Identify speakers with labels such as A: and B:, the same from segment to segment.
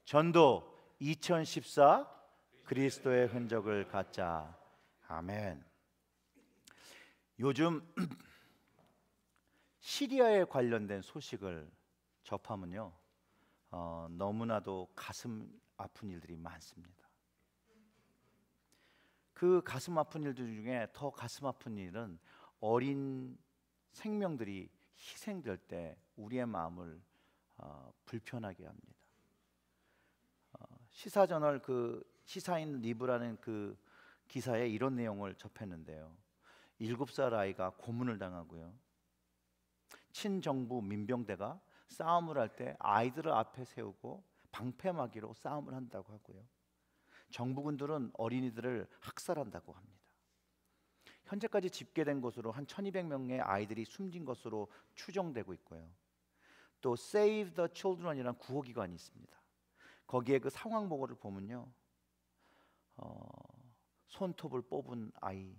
A: 전도 2014 그리스도의 흔적을 갖자. 아멘. 요즘 시리아에 관련된 소식을 접하면요, 너무나도 가슴 아픈 일들이 많습니다. 그 가슴 아픈 일들 중에 더 가슴 아픈 일은 어린 생명들이 희생될 때 우리의 마음을 불편하게 합니다. 시사저널 그 시사인 리브라는 그 기사에 이런 내용을 접했는데요. 7살 아이가 고문을 당하고요, 친정부 민병대가 싸움을 할 때 아이들을 앞에 세우고 방패막이로 싸움을 한다고 하고요, 정부군들은 어린이들을 학살한다고 합니다. 현재까지 집계된 것으로 한 1200명의 아이들이 숨진 것으로 추정되고 있고요, 또 Save the Children이라는 구호기관이 있습니다. 거기에 그 상황 보고를 보면요, 손톱을 뽑은 아이,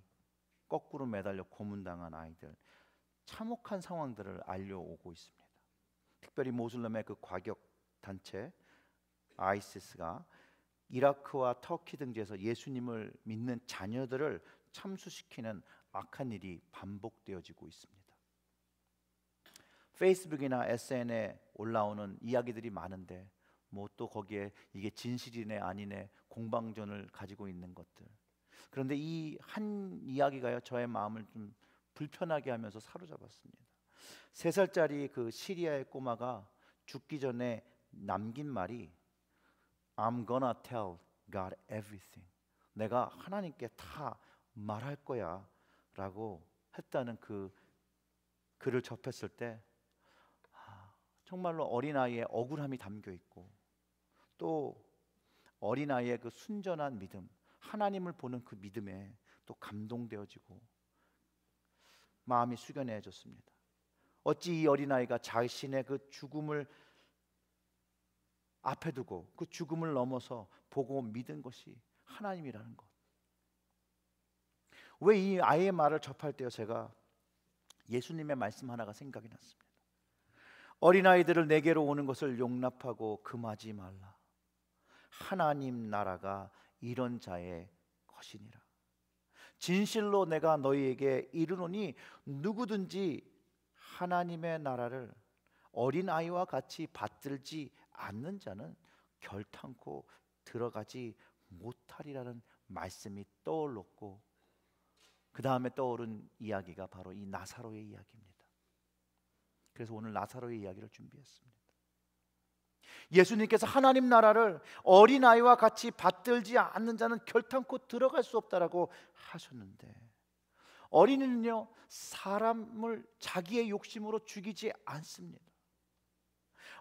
A: 거꾸로 매달려 고문당한 아이들, 참혹한 상황들을 알려오고 있습니다. 특별히 모슬렘의 그 과격 단체 아이시스가 이라크와 터키 등지에서 예수님을 믿는 자녀들을 참수시키는 악한 일이 반복되어지고 있습니다. 페이스북이나 SNS에 올라오는 이야기들이 많은데 뭐 또 거기에 이게 진실이네 아니네 공방전을 가지고 있는 것들. 그런데 이 한 이야기가요, 저의 마음을 좀 불편하게 하면서 사로잡았습니다. 3살짜리 그 시리아의 꼬마가 죽기 전에 남긴 말이 I'm gonna tell God everything. 내가 하나님께 다 말할 거야 라고 했다는 그 글을 접했을 때 정말로 어린아이의 억울함이 담겨 있고, 또 어린아이의 그 순전한 믿음, 하나님을 보는 그 믿음에 또 감동되어지고 마음이 숙연해졌습니다. 어찌 이 어린아이가 자신의 그 죽음을 앞에 두고 그 죽음을 넘어서 보고 믿은 것이 하나님이라는 것. 왜 이 아이의 말을 접할 때요, 제가 예수님의 말씀 하나가 생각이 났습니다. 어린아이들을 내게로 오는 것을 용납하고 금하지 말라. 하나님 나라가 이런 자의 것이니라. 진실로 내가 너희에게 이르노니 누구든지 하나님의 나라를 어린아이와 같이 받들지 않는 자는 결탄코 들어가지 못하리라는 말씀이 떠올랐고, 그 다음에 떠오른 이야기가 바로 이 나사로의 이야기입니다. 그래서 오늘 나사로의 이야기를 준비했습니다. 예수님께서 하나님 나라를 어린아이와 같이 받들지 않는 자는 결탄코 들어갈 수 없다라고 하셨는데, 어린이는요, 사람을 자기의 욕심으로 죽이지 않습니다.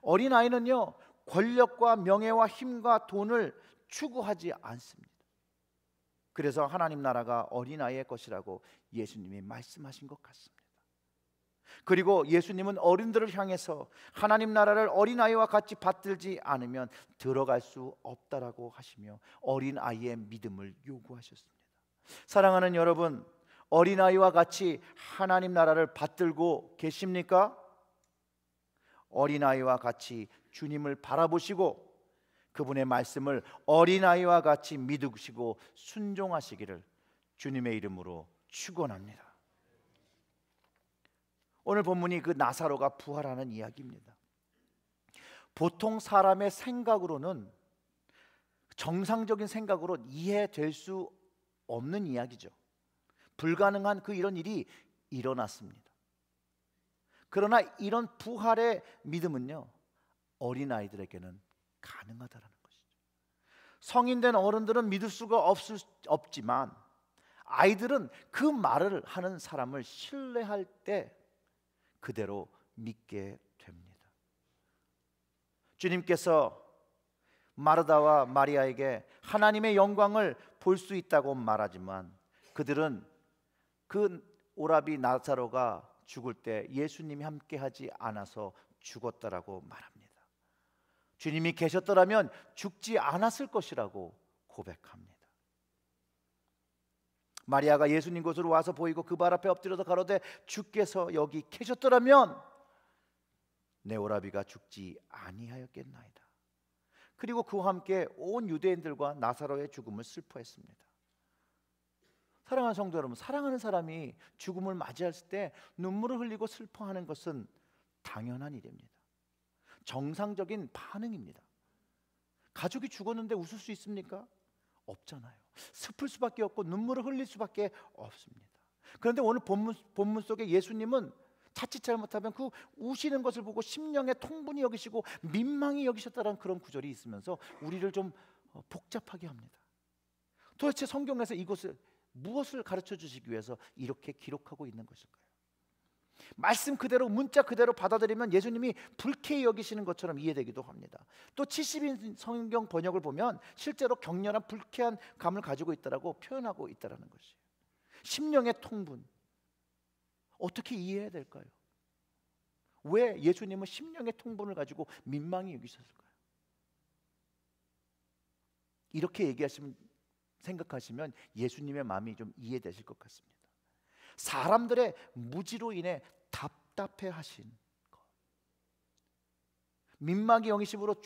A: 어린아이는요, 권력과 명예와 힘과 돈을 추구하지 않습니다. 그래서 하나님 나라가 어린아이의 것이라고 예수님이 말씀하신 것 같습니다. 그리고 예수님은 어른들을 향해서 하나님 나라를 어린아이와 같이 받들지 않으면 들어갈 수 없다라고 하시며 어린아이의 믿음을 요구하셨습니다. 사랑하는 여러분, 어린아이와 같이 하나님 나라를 받들고 계십니까? 어린아이와 같이 주님을 바라보시고 그분의 말씀을 어린아이와 같이 믿으시고 순종하시기를 주님의 이름으로 축원합니다. 오늘 본문이 그 나사로가 부활하는 이야기입니다. 보통 사람의 생각으로는, 정상적인 생각으로 이해될 수 없는 이야기죠. 불가능한 이런 일이 일어났습니다. 그러나 이런 부활의 믿음은요, 어린아이들에게는 가능하다라는 것이죠. 성인된 어른들은 믿을 수가 없지만 아이들은 그 말을 하는 사람을 신뢰할 때 그대로 믿게 됩니다. 주님께서 마르다와 마리아에게 하나님의 영광을 볼 수 있다고 말하지만 그들은 그 오라비 나사로가 죽을 때 예수님이 함께하지 않아서 죽었다라고 말합니다. 주님이 계셨더라면 죽지 않았을 것이라고 고백합니다. 마리아가 예수님 곳으로 와서 보이고 그 발 앞에 엎드려서 가로되 주께서 여기 계셨더라면 내 오라비가 죽지 아니하였겠나이다. 그리고 그와 함께 온 유대인들과 나사로의 죽음을 슬퍼했습니다. 사랑하는 성도 여러분, 사랑하는 사람이 죽음을 맞이했을 때 눈물을 흘리고 슬퍼하는 것은 당연한 일입니다. 정상적인 반응입니다. 가족이 죽었는데 웃을 수 있습니까? 없잖아요. 슬플 수밖에 없고 눈물을 흘릴 수밖에 없습니다. 그런데 오늘 본문 속에 예수님은 자칫 잘못하면 그 우시는 것을 보고 심령의 통분이 여기시고 민망히 여기셨다는 그런 구절이 있으면서 우리를 좀 복잡하게 합니다. 도대체 성경에서 이것을 무엇을 가르쳐 주시기 위해서 이렇게 기록하고 있는 것일까요? 말씀 그대로 문자 그대로 받아들이면 예수님이 불쾌히 여기시는 것처럼 이해되기도 합니다. 또 70인 성경 번역을 보면 실제로 격렬한 불쾌한 감을 가지고 있다라고 표현하고 있다라는 것이에요. 심령의 통분, 어떻게 이해해야 될까요? 왜 예수님은 심령의 통분을 가지고 민망히 여기셨을까요? 이렇게 생각하시면 예수님의 마음이 좀 이해되실 것 같습니다. 사람들의 무지로 인해 답답해 하신 것, 민망히 여기심으로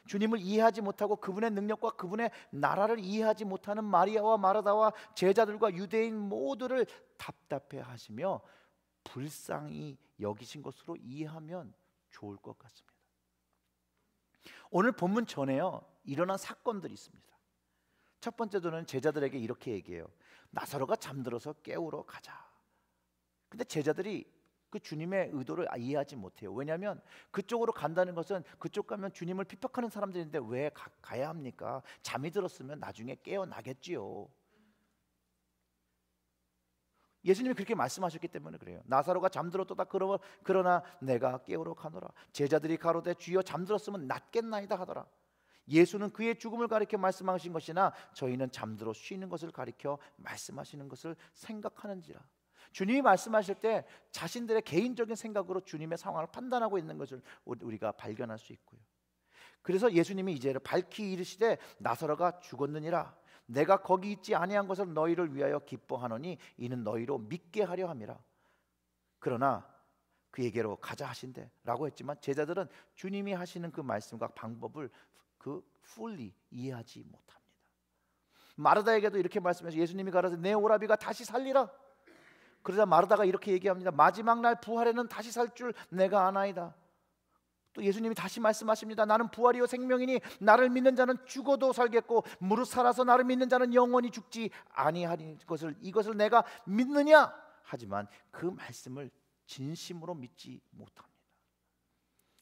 A: 주님을 이해하지 못하고 그분의 능력과 그분의 나라를 이해하지 못하는 마리아와 마르다와 제자들과 유대인 모두를 답답해 하시며 불쌍히 여기신 것으로 이해하면 좋을 것 같습니다. 오늘 본문 전에요, 일어난 사건들이 있습니다. 첫 번째로는 제자들에게 이렇게 얘기해요. 나사로가 잠들어서 깨우러 가자. 근데 제자들이 그 주님의 의도를 이해하지 못해요. 왜냐하면 그쪽으로 간다는 것은 그쪽 가면 주님을 핍박하는 사람들인데 왜 가야 합니까? 잠이 들었으면 나중에 깨어나겠지요. 예수님이 그렇게 말씀하셨기 때문에 그래요. 나사로가 잠들었도다. 그러나 내가 깨우러 가노라. 제자들이 가로되 주여 잠들었으면 낫겠나이다 하더라. 예수는 그의 죽음을 가리켜 말씀하신 것이나 저희는 잠들어 쉬는 것을 가리켜 말씀하시는 것을 생각하는지라. 주님이 말씀하실 때 자신들의 개인적인 생각으로 주님의 상황을 판단하고 있는 것을 우리가 발견할 수 있고요. 그래서 예수님이 이제를 밝히 이르시되 나사로가 죽었느니라. 내가 거기 있지 아니한 것을 너희를 위하여 기뻐하노니 이는 너희로 믿게 하려 함이라. 그러나 그에게로 가자 하신대 라고 했지만 제자들은 주님이 하시는 그 말씀과 방법을 fully 이해하지 못합니다. 마르다에게도 이렇게 말씀해서 예수님이 가라사대 내 오라비가 다시 살리라. 그러자 마르다가 이렇게 얘기합니다. 마지막 날 부활에는 다시 살 줄 내가 아나이다. 또 예수님이 다시 말씀하십니다. 나는 부활이요 생명이니 나를 믿는 자는 죽어도 살겠고 무릇 살아서 나를 믿는 자는 영원히 죽지 아니하니 이것을 내가 믿느냐? 하지만 그 말씀을 진심으로 믿지 못합니다.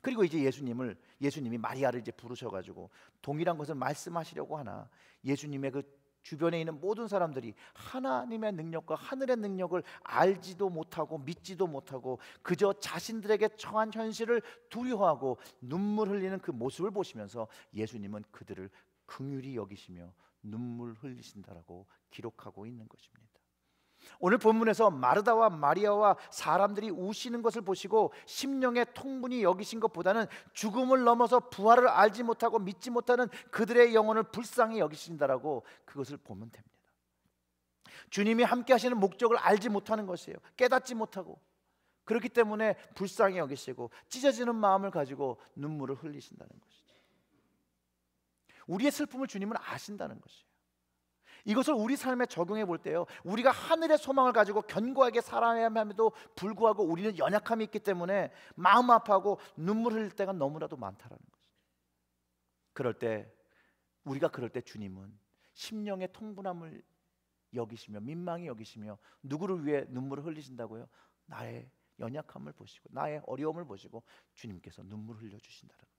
A: 그리고 이제 예수님이 마리아를 이제 부르셔가지고 동일한 것을 말씀하시려고 하나 예수님의 그 주변에 있는 모든 사람들이 하나님의 능력과 하늘의 능력을 알지도 못하고 믿지도 못하고 그저 자신들에게 처한 현실을 두려워하고 눈물 흘리는 그 모습을 보시면서 예수님은 그들을 긍휼히 여기시며 눈물 흘리신다라고 기록하고 있는 것입니다. 오늘 본문에서 마르다와 마리아와 사람들이 우시는 것을 보시고 심령의 통분이 여기신 것보다는 죽음을 넘어서 부활을 알지 못하고 믿지 못하는 그들의 영혼을 불쌍히 여기신다라고 그것을 보면 됩니다. 주님이 함께 하시는 목적을 알지 못하는 것이에요. 깨닫지 못하고 그렇기 때문에 불쌍히 여기시고 찢어지는 마음을 가지고 눈물을 흘리신다는 것이죠. 우리의 슬픔을 주님은 아신다는 것이에요. 이것을 우리 삶에 적용해 볼 때요, 우리가 하늘의 소망을 가지고 견고하게 살아야 함에도 불구하고 우리는 연약함이 있기 때문에 마음 아파하고 눈물 흘릴 때가 너무나도 많다라는 거죠. 그럴 때 주님은 심령의 통분함을 여기시며 민망히 여기시며 누구를 위해 눈물을 흘리신다고요? 나의 연약함을 보시고 나의 어려움을 보시고 주님께서 눈물 흘려 주신다는 거예요.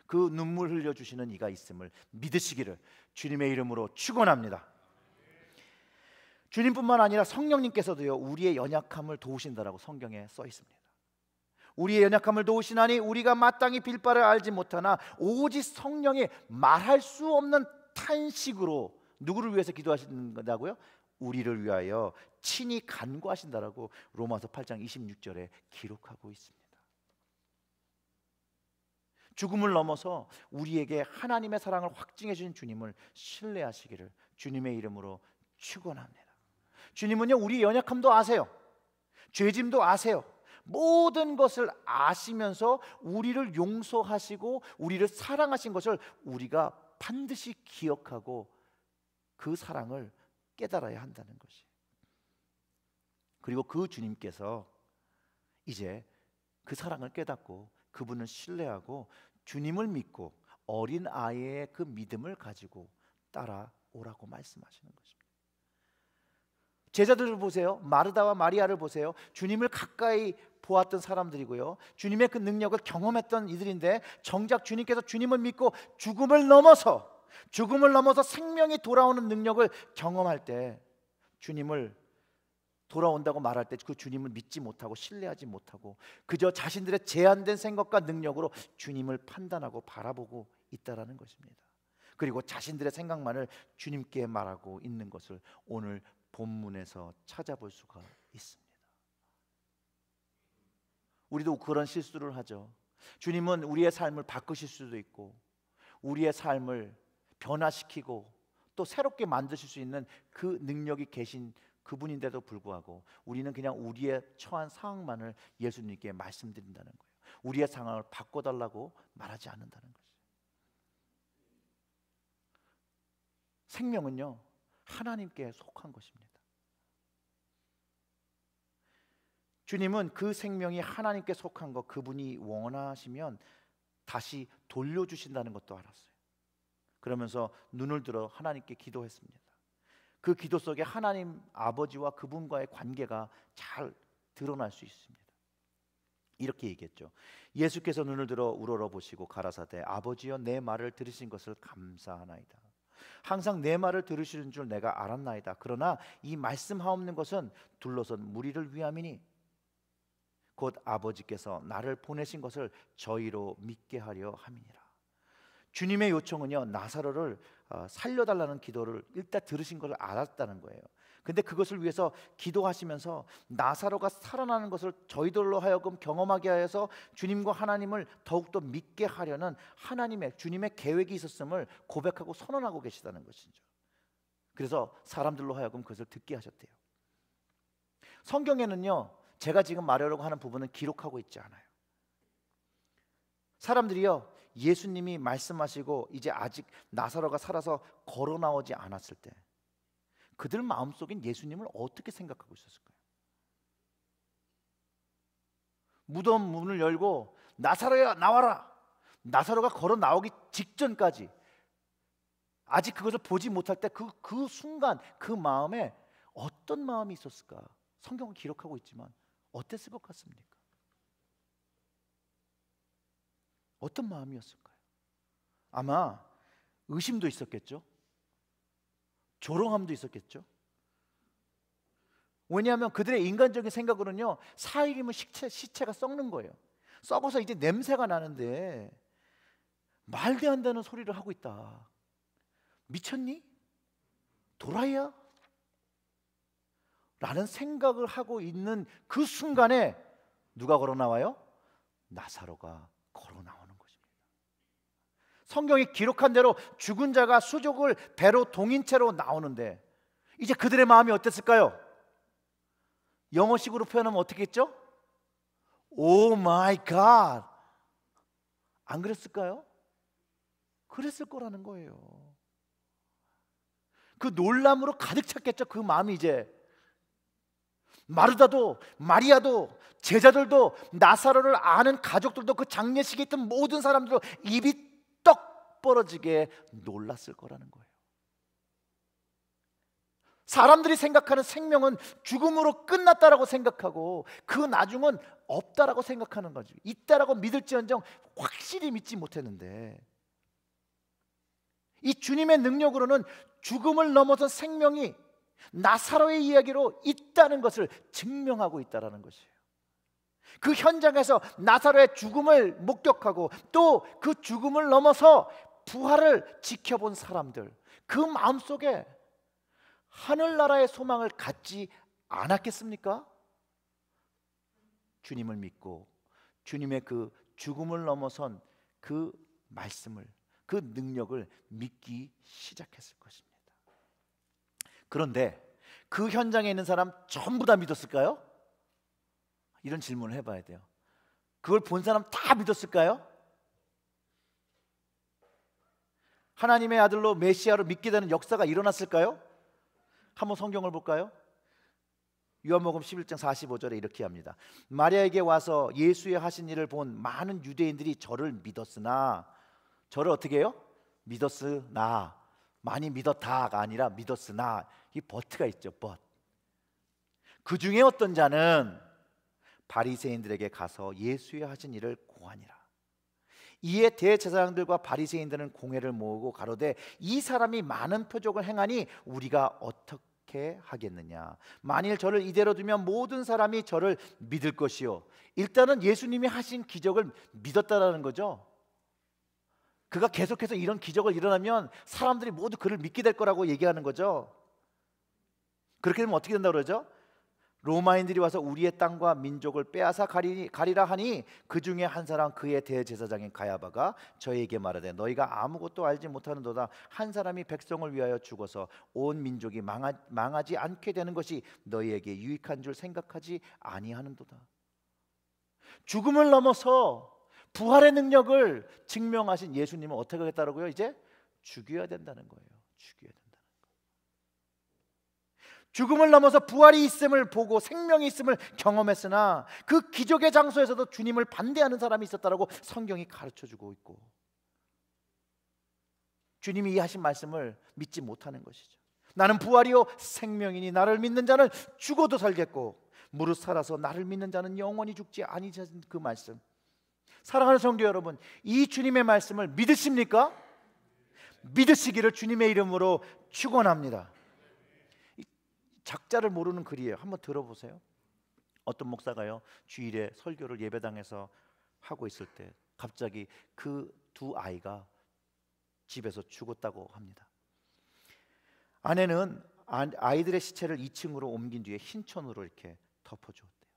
A: 그 눈물 흘려주시는 이가 있음을 믿으시기를 주님의 이름으로 축원합니다. 주님뿐만 아니라 성령님께서도요 우리의 연약함을 도우신다라고 성경에 써 있습니다. 우리의 연약함을 도우시나니 우리가 마땅히 빌 바를 알지 못하나 오직 성령이 말할 수 없는 탄식으로 누구를 위해서 기도하신다고요? 우리를 위하여 친히 간구하신다라고 로마서 8장 26절에 기록하고 있습니다. 죽음을 넘어서 우리에게 하나님의 사랑을 확증해 주신 주님을 신뢰하시기를 주님의 이름으로 축원합니다. 주님은요 우리의 연약함도 아세요. 죄짐도 아세요. 모든 것을 아시면서 우리를 용서하시고 우리를 사랑하신 것을 우리가 반드시 기억하고 그 사랑을 깨달아야 한다는 것이. 그리고 그 주님께서 이제 그 사랑을 깨닫고 그분을 신뢰하고 주님을 믿고 어린 아이의 그 믿음을 가지고 따라오라고 말씀하시는 것입니다. 제자들을 보세요. 마르다와 마리아를 보세요. 주님을 가까이 보았던 사람들이고요, 주님의 그 능력을 경험했던 이들인데, 정작 주님께서 주님을 믿고 죽음을 넘어서 생명이 돌아오는 능력을 경험할 때, 주님을 돌아온다고 말할 때 그 주님을 믿지 못하고 신뢰하지 못하고 그저 자신들의 제한된 생각과 능력으로 주님을 판단하고 바라보고 있다라는 것입니다. 그리고 자신들의 생각만을 주님께 말하고 있는 것을 오늘 본문에서 찾아볼 수가 있습니다. 우리도 그런 실수를 하죠. 주님은 우리의 삶을 바꾸실 수도 있고 우리의 삶을 변화시키고 또 새롭게 만드실 수 있는 그 능력이 계신 그분인데도 불구하고 우리는 그냥 우리의 처한 상황만을 예수님께 말씀드린다는 거예요. 우리의 상황을 바꿔달라고 말하지 않는다는 거죠. 생명은요, 하나님께 속한 것입니다. 주님은 그 생명이 하나님께 속한 것, 그분이 원하시면 다시 돌려주신다는 것도 알았어요. 그러면서 눈을 들어 하나님께 기도했습니다. 그 기도 속에 하나님 아버지와 그분과의 관계가 잘 드러날 수 있습니다. 이렇게 얘기했죠. 예수께서 눈을 들어 우러러 보시고 가라사대, 아버지여 내 말을 들으신 것을 감사하나이다. 항상 내 말을 들으시는 줄 내가 알았나이다. 그러나 이 말씀하옵는 것은 둘러선 무리를 위함이니 곧 아버지께서 나를 보내신 것을 저희로 믿게 하려 함이니라. 주님의 요청은요, 나사로를 살려달라는 기도를 일단 들으신 걸 알았다는 거예요. 근데 그것을 위해서 기도하시면서 나사로가 살아나는 것을 저희들로 하여금 경험하게 하여서 주님과 하나님을 더욱더 믿게 하려는 주님의 계획이 있었음을 고백하고 선언하고 계시다는 것이죠. 그래서 사람들로 하여금 그것을 듣게 하셨대요. 성경에는요, 제가 지금 말하려고 하는 부분은 기록하고 있지 않아요. 사람들이요, 예수님이 말씀하시고 이제 아직 나사로가 살아서 걸어 나오지 않았을 때 그들 마음속엔 예수님을 어떻게 생각하고 있었을까요? 무덤 문을 열고 나사로야 나와라, 나사로가 걸어 나오기 직전까지 아직 그것을 보지 못할 때 그 순간 그 마음에 어떤 마음이 있었을까? 성경은 기록하고 있지만 어땠을 것 같습니까? 어떤 마음이었을까요? 아마 의심도 있었겠죠. 조롱함도 있었겠죠. 왜냐하면 그들의 인간적인 생각으로는요, 4일이면 시체가 썩는 거예요. 썩어서 이제 냄새가 나는데 말도 안 되는 소리를 하고 있다. 미쳤니? 도라이야? 라는 생각을 하고 있는 그 순간에 누가 걸어 나와요? 나사로가 걸어 나오는 것입니다. 성경이 기록한 대로 죽은 자가 수족을 배로 동인 채로 나오는데 이제 그들의 마음이 어땠을까요? 영어식으로 표현하면 어떻게 했죠? 오 마이 갓! 안 그랬을까요? 그랬을 거라는 거예요. 그 놀람으로 가득 찼겠죠. 그 마음이 이제. 마르다도 마리아도 제자들도 나사로를 아는 가족들도 그 장례식에 있던 모든 사람들도 입이 떡 벌어지게 놀랐을 거라는 거예요. 사람들이 생각하는 생명은 죽음으로 끝났다라고 생각하고 그 나중은 없다라고 생각하는 거죠. 있다라고 믿을지언정 확실히 믿지 못했는데 이 주님의 능력으로는 죽음을 넘어선 생명이 나사로의 이야기로 있다는 것을 증명하고 있다는 것이에요. 그 현장에서 나사로의 죽음을 목격하고 또 그 죽음을 넘어서 부활을 지켜본 사람들, 그 마음속에 하늘나라의 소망을 갖지 않았겠습니까? 주님을 믿고 주님의 그 죽음을 넘어선 그 말씀을, 그 능력을 믿기 시작했을 것입니다. 그런데 그 현장에 있는 사람 전부 다 믿었을까요? 이런 질문을 해봐야 돼요. 그걸 본 사람 다 믿었을까요? 하나님의 아들로 메시아로 믿게 되는 역사가 일어났을까요? 한번 성경을 볼까요? 요한복음 11장 45절에 이렇게 합니다. 마리아에게 와서 예수의 하신 일을 본 많은 유대인들이 저를 믿었으나, 저를 어떻게 해요? 믿었으나, 많이 믿었다가 아니라 믿었으나, 이 버트가 있죠. but. 그 중에 어떤 자는 바리새인들에게 가서 예수의 하신 일을 고하니라. 이에 대제사장들과 바리새인들은 공회를 모으고 가로되 이 사람이 많은 표적을 행하니 우리가 어떻게 하겠느냐. 만일 저를 이대로 두면 모든 사람이 저를 믿을 것이요. 일단은 예수님이 하신 기적을 믿었다라는 거죠. 그가 계속해서 이런 기적을 일어나면 사람들이 모두 그를 믿게 될 거라고 얘기하는 거죠. 그렇게 되면 어떻게 된다고 그러죠? 로마인들이 와서 우리의 땅과 민족을 빼앗아 가리라 하니 그 중에 한 사람 그의 대제사장인 가야바가 저에게 말하되 너희가 아무것도 알지 못하는도다. 한 사람이 백성을 위하여 죽어서 온 민족이 망하지 않게 되는 것이 너희에게 유익한 줄 생각하지 아니하는도다. 죽음을 넘어서 부활의 능력을 증명하신 예수님은 어떻게 하겠다고요? 이제 죽여야 된다는 거예요. 죽여야 된다. 죽음을 넘어서 부활이 있음을 보고 생명이 있음을 경험했으나 그 기적의 장소에서도 주님을 반대하는 사람이 있었다라고 성경이 가르쳐주고 있고, 주님이 이 하신 말씀을 믿지 못하는 것이죠. 나는 부활이요 생명이니 나를 믿는 자는 죽어도 살겠고 무릇 살아서 나를 믿는 자는 영원히 죽지 아니하는 그 말씀. 사랑하는 성도 여러분, 이 주님의 말씀을 믿으십니까? 믿으시기를 주님의 이름으로 축원합니다. 작자를 모르는 글이에요. 한번 들어보세요. 어떤 목사가요, 주일에 설교를 예배당에서 하고 있을 때 갑자기 그 두 아이가 집에서 죽었다고 합니다. 아내는 아이들의 시체를 2층으로 옮긴 뒤에 흰천으로 이렇게 덮어주었대요.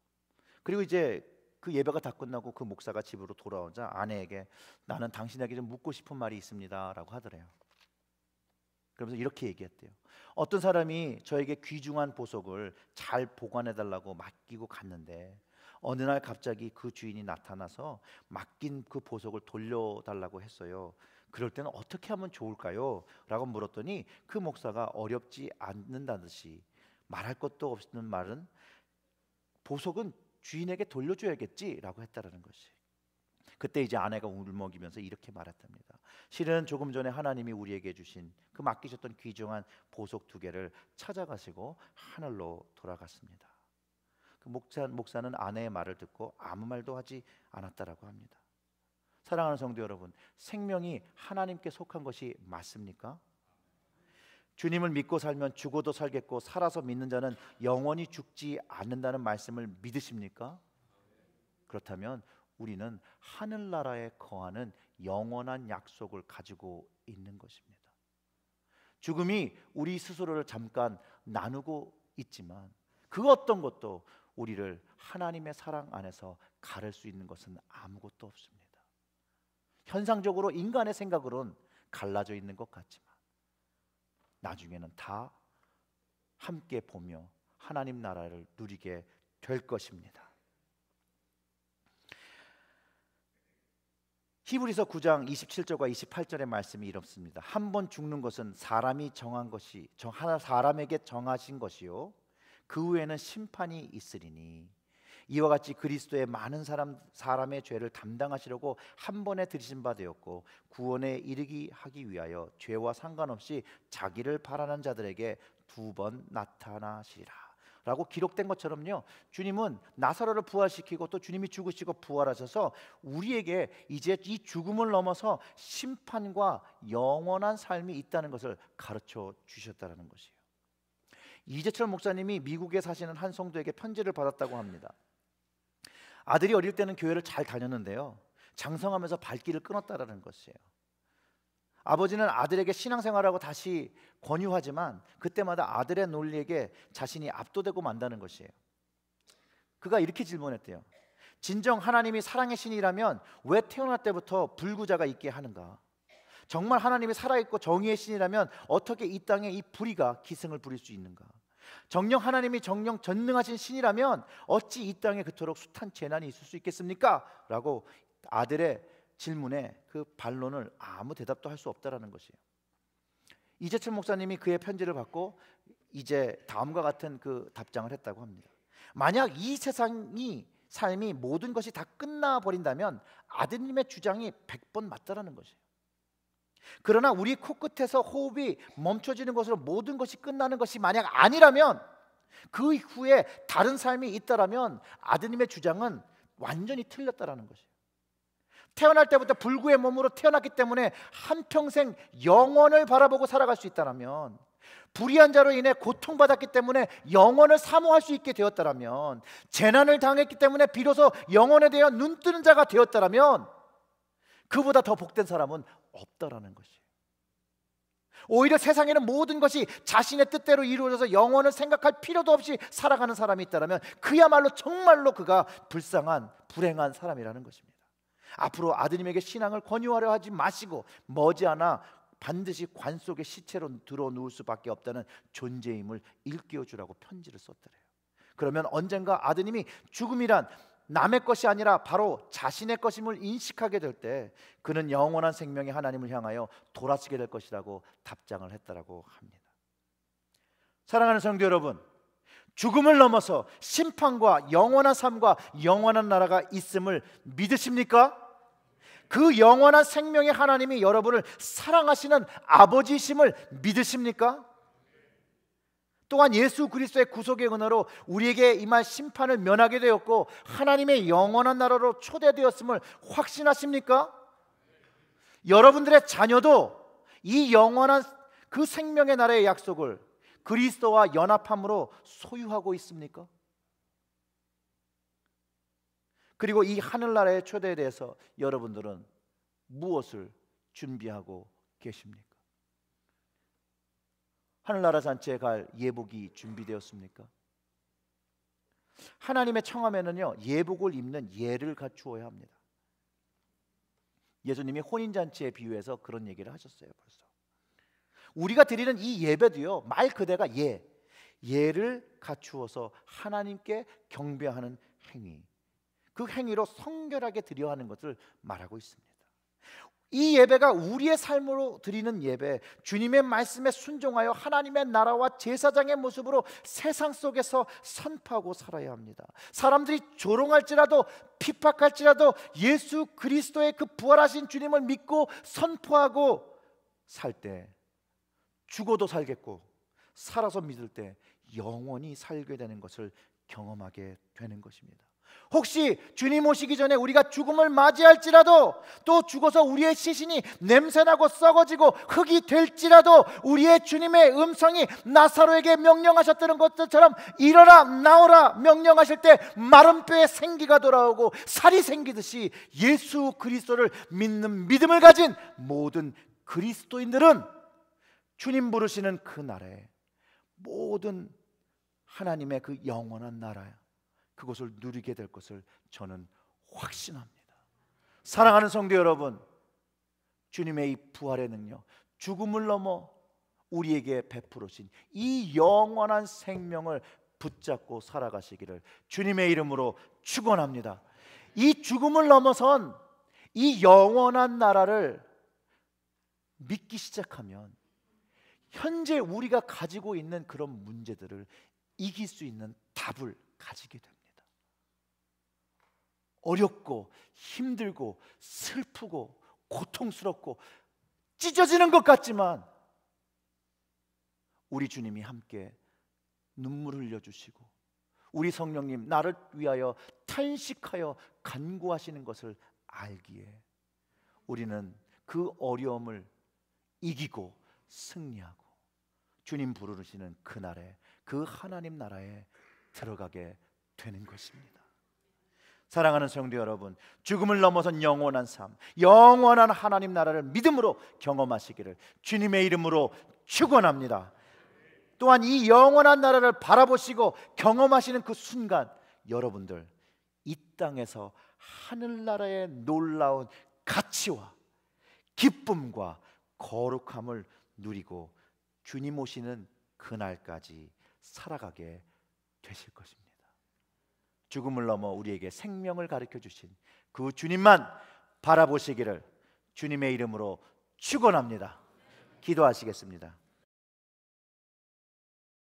A: 그리고 이제 그 예배가 다 끝나고 그 목사가 집으로 돌아오자 아내에게 나는 당신에게 좀 묻고 싶은 말이 있습니다 라고 하더래요. 그러면서 이렇게 얘기했대요. 어떤 사람이 저에게 귀중한 보석을 잘 보관해 달라고 맡기고 갔는데 어느 날 갑자기 그 주인이 나타나서 맡긴 그 보석을 돌려달라고 했어요. 그럴 때는 어떻게 하면 좋을까요? 라고 물었더니 그 목사가 어렵지 않는다듯이 말할 것도 없는 말은 보석은 주인에게 돌려줘야겠지 라고 했다라는 것이. 그때 이제 아내가 울먹이면서 이렇게 말했답니다. 실은 조금 전에 하나님이 우리에게 주신 그 맡기셨던 귀중한 보석 2개를 찾아가시고 하늘로 돌아갔습니다. 그 목사는 아내의 말을 듣고 아무 말도 하지 않았다라고 합니다. 사랑하는 성도 여러분, 생명이 하나님께 속한 것이 맞습니까? 주님을 믿고 살면 죽어도 살겠고 살아서 믿는 자는 영원히 죽지 않는다는 말씀을 믿으십니까? 그렇다면 우리는 하늘나라에 거하는 영원한 약속을 가지고 있는 것입니다. 죽음이 우리 스스로를 잠깐 나누고 있지만 그 어떤 것도 우리를 하나님의 사랑 안에서 가를 수 있는 것은 아무것도 없습니다. 현상적으로 인간의 생각으로는 갈라져 있는 것 같지만 나중에는 다 함께 보며 하나님 나라를 누리게 될 것입니다. 히브리서 9장 27절과 28절의 말씀이 이렇습니다. 한 번 죽는 것은 사람이 정한 것이 사람에게 정하신 것이요 그 후에는 심판이 있으리니 이와 같이 그리스도의 많은 사람의 죄를 담당하시려고 한 번에 들이신 바 되었고 구원에 이르기 하기 위하여 죄와 상관없이 자기를 바라는 자들에게 2번 나타나시리라 라고 기록된 것처럼요, 주님은 나사로를 부활시키고 또 주님이 죽으시고 부활하셔서 우리에게 이제 이 죽음을 넘어서 심판과 영원한 삶이 있다는 것을 가르쳐 주셨다는 것이에요. 이재철 목사님이 미국에 사시는 한 성도에게 편지를 받았다고 합니다. 아들이 어릴 때는 교회를 잘 다녔는데요, 장성하면서 발길을 끊었다라는 것이에요. 아버지는 아들에게 신앙생활하고 다시 권유하지만 그때마다 아들의 논리에게 자신이 압도되고 만다는 것이에요. 그가 이렇게 질문했대요. 진정 하나님이 사랑의 신이라면 왜 태어날 때부터 불구자가 있게 하는가? 정말 하나님이 살아있고 정의의 신이라면 어떻게 이 땅에 이 불의가 기승을 부릴 수 있는가? 정녕 하나님이 정녕 전능하신 신이라면 어찌 이 땅에 그토록 숱한 재난이 있을 수 있겠습니까? 라고 아들의 질문에 그 반론을 아무 대답도 할 수 없다라는 것이에요. 이재철 목사님이 그의 편지를 받고 이제 다음과 같은 그 답장을 했다고 합니다. 만약 이 세상이 삶이 모든 것이 다 끝나버린다면 아드님의 주장이 100번 맞다라는 것이에요. 그러나 우리 코끝에서 호흡이 멈춰지는 것으로 모든 것이 끝나는 것이 만약 아니라면, 그 이후에 다른 삶이 있다라면 아드님의 주장은 완전히 틀렸다라는 것이에요. 태어날 때부터 불구의 몸으로 태어났기 때문에 한평생 영원을 바라보고 살아갈 수 있다라면, 불의한 자로 인해 고통받았기 때문에 영원을 사모할 수 있게 되었다라면, 재난을 당했기 때문에 비로소 영원에 대해 눈뜨는 자가 되었다라면, 그보다 더 복된 사람은 없다라는 것이에요. 오히려 세상에는 모든 것이 자신의 뜻대로 이루어져서 영원을 생각할 필요도 없이 살아가는 사람이 있다라면 그야말로 정말로 그가 불쌍한 불행한 사람이라는 것입니다. 앞으로 아드님에게 신앙을 권유하려 하지 마시고 머지않아 반드시 관 속에 시체로 들어 누울 수밖에 없다는 존재임을 일깨워 주라고 편지를 썼더래요. 그러면 언젠가 아드님이 죽음이란 남의 것이 아니라 바로 자신의 것임을 인식하게 될 때 그는 영원한 생명의 하나님을 향하여 돌아서게 될 것이라고 답장을 했다라고 합니다. 사랑하는 성도 여러분, 죽음을 넘어서 심판과 영원한 삶과 영원한 나라가 있음을 믿으십니까? 그 영원한 생명의 하나님이 여러분을 사랑하시는 아버지이심을 믿으십니까? 또한 예수 그리스도의 구속의 은혜로 우리에게 임할 심판을 면하게 되었고 하나님의 영원한 나라로 초대되었음을 확신하십니까? 여러분들의 자녀도 이 영원한 그 생명의 나라의 약속을 그리스도와 연합함으로 소유하고 있습니까? 그리고 이 하늘나라의 초대에 대해서 여러분들은 무엇을 준비하고 계십니까? 하늘나라 잔치에 갈 예복이 준비되었습니까? 하나님의 청함에는요, 예복을 입는 예를 갖추어야 합니다. 예수님이 혼인잔치에 비유해서 그런 얘기를 하셨어요. 벌써 우리가 드리는 이 예배도요, 말 그대가 예를 갖추어서 하나님께 경배하는 행위, 그 행위로 성결하게 드려야 하는 것을 말하고 있습니다. 이 예배가 우리의 삶으로 드리는 예배, 주님의 말씀에 순종하여 하나님의 나라와 제사장의 모습으로 세상 속에서 선포하고 살아야 합니다. 사람들이 조롱할지라도 핍박할지라도 예수 그리스도의 그 부활하신 주님을 믿고 선포하고 살 때 죽어도 살겠고 살아서 믿을 때 영원히 살게 되는 것을 경험하게 되는 것입니다. 혹시 주님 오시기 전에 우리가 죽음을 맞이할지라도, 또 죽어서 우리의 시신이 냄새나고 썩어지고 흙이 될지라도 우리의 주님의 음성이 나사로에게 명령하셨던 것처럼 일어나 나오라 명령하실 때 마른 뼈에 생기가 돌아오고 살이 생기듯이 예수 그리스도를 믿는 믿음을 가진 모든 그리스도인들은 주님 부르시는 그 나라에, 모든 하나님의 그 영원한 나라에 그것을 누리게 될 것을 저는 확신합니다. 사랑하는 성도 여러분, 주님의 이 부활의 능력, 죽음을 넘어 우리에게 베풀으신 이 영원한 생명을 붙잡고 살아가시기를 주님의 이름으로 축원합니다. 이 죽음을 넘어선 이 영원한 나라를 믿기 시작하면 현재 우리가 가지고 있는 그런 문제들을 이길 수 있는 답을 가지게 됩니다. 어렵고 힘들고 슬프고 고통스럽고 찢어지는 것 같지만 우리 주님이 함께 눈물을 흘려주시고 우리 성령님 나를 위하여 탄식하여 간구하시는 것을 알기에 우리는 그 어려움을 이기고 승리하고 주님 부르시는 그날에 그 하나님 나라에 들어가게 되는 것입니다. 사랑하는 성도 여러분, 죽음을 넘어선 영원한 삶, 영원한 하나님 나라를 믿음으로 경험하시기를 주님의 이름으로 축원합니다. 또한 이 영원한 나라를 바라보시고 경험하시는 그 순간 여러분들 이 땅에서 하늘나라의 놀라운 가치와 기쁨과 거룩함을 누리고 주님 오시는 그날까지 살아가게 되실 것입니다. 죽음을 넘어 우리에게 생명을 가르쳐 주신 그 주님만 바라보시기를 주님의 이름으로 축원합니다. 기도하시겠습니다.